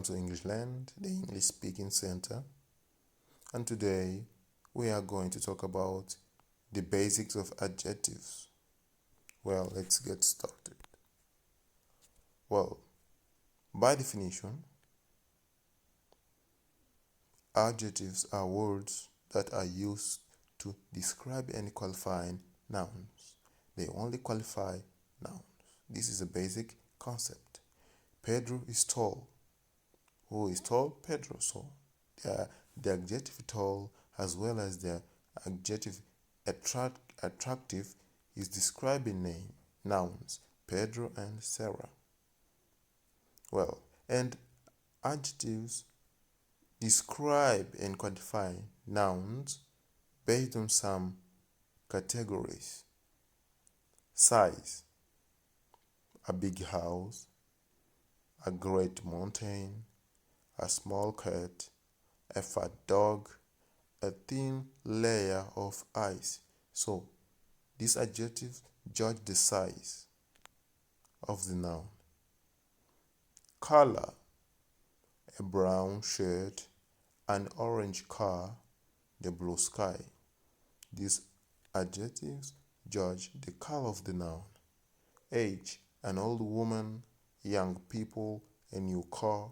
Welcome to English Land, the English Speaking Center. And today we are going to talk about the basics of adjectives. Well, let's get started. Well, by definition, adjectives are words that are used to describe any qualifying nouns. They only qualify nouns. This is a basic concept. Pedro is tall. Who is tall? Pedro. So the adjective tall as well as the adjective attractive is describing nouns Pedro and Sarah. Well, and adjectives describe and quantify nouns based on some categories. Size: a big house, a great mountain, a small cat, a fat dog, a thin layer of ice. So, these adjectives judge the size of the noun. Color: a brown shirt, an orange car, the blue sky. These adjectives judge the color of the noun. Age: an old woman, young people, a new car.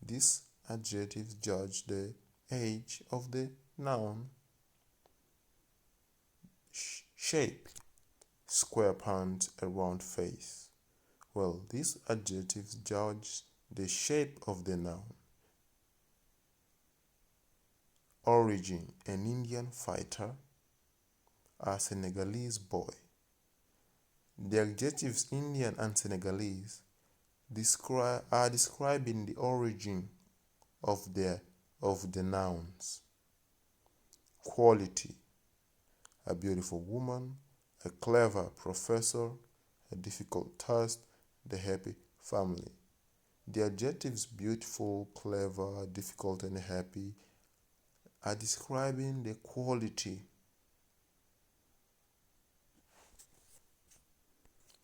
These adjectives judge the age of the noun. Shape: square pants, a round face. Well, these adjectives judge the shape of the noun. Origin: an Indian fighter, a Senegalese boy. The adjectives Indian and Senegalese are describing the origin of the nouns. Quality: a beautiful woman, a clever professor, a difficult task, the happy family. The adjectives beautiful, clever, difficult, and happy are describing the quality.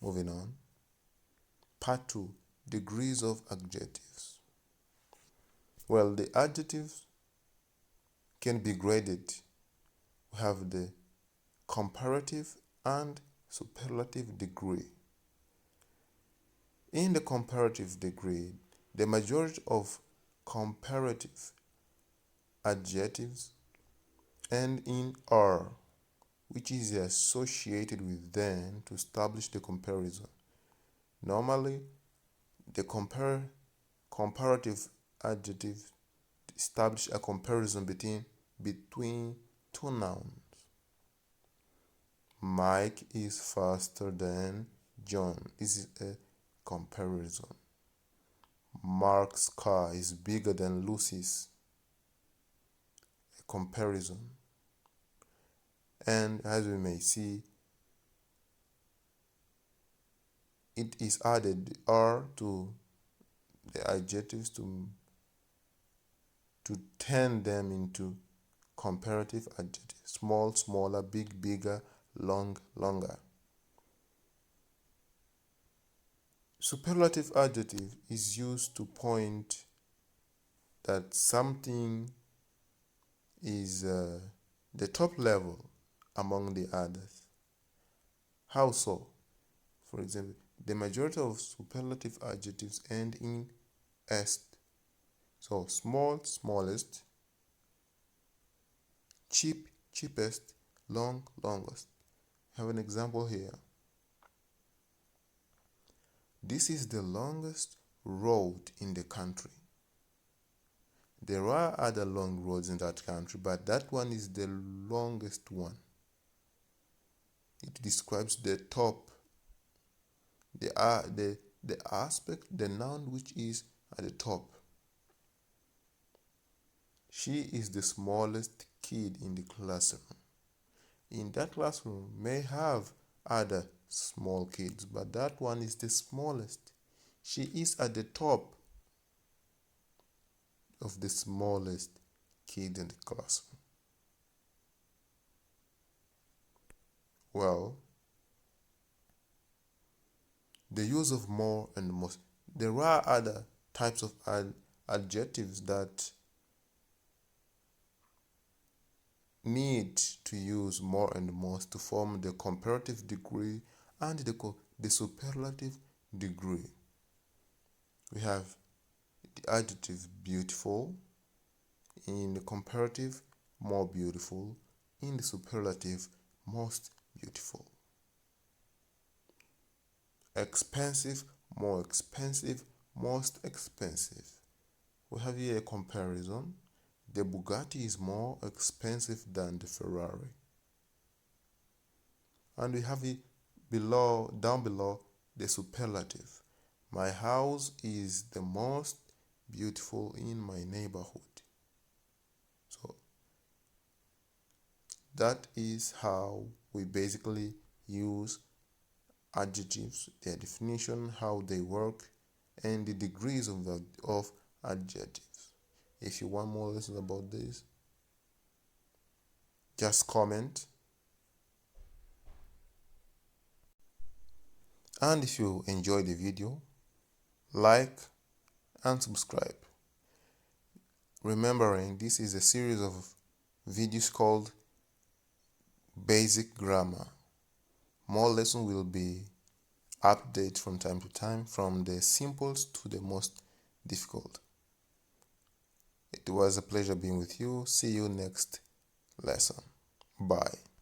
Moving on. Part 2. Degrees of adjectives. Well, the adjectives can be graded. We have the comparative and superlative degree. In the comparative degree, the majority of comparative adjectives end in "are", which is associated with them to establish the comparison. Normally, the comparative adjectives establish a comparison between two nouns. Mike is faster than John. This is a comparison. Mark's car is bigger than Lucy's. A comparison. And as we may see, it is added "are" to the adjectives to turn them into comparative adjectives. Small, smaller, big, bigger, long, longer. Superlative adjective is used to point that something is the top level among the others. How so? For example, the majority of superlative adjectives end in "est". So small, smallest, cheap, cheapest, long, longest. I have an example here. This is the longest road in the country. There are other long roads in that country, but that one is the longest one. It describes the top, the aspect, the noun which is at the top. She is the smallest kid in the classroom. In that classroom may have other small kids, but that one is the smallest. She is at the top of the smallest kid in the classroom. Well, the use of more and most. There are other types of adjectives that need to use more and more to form the comparative degree and the superlative degree. We have the adjective beautiful, in the comparative more beautiful, in the superlative most beautiful. Expensive, more expensive, most expensive. We have here a comparison. The Bugatti is more expensive than the Ferrari. And we have it down below, the superlative. My house is the most beautiful in my neighborhood. So that is how we basically use adjectives, their definition, how they work, and the degrees of adjectives. If you want more lessons about this, just comment. And if you enjoyed the video, like and subscribe. Remembering this is a series of videos called Basic Grammar. More lessons will be updated from time to time, from the simplest to the most difficult. It was a pleasure being with you. See you next lesson. Bye.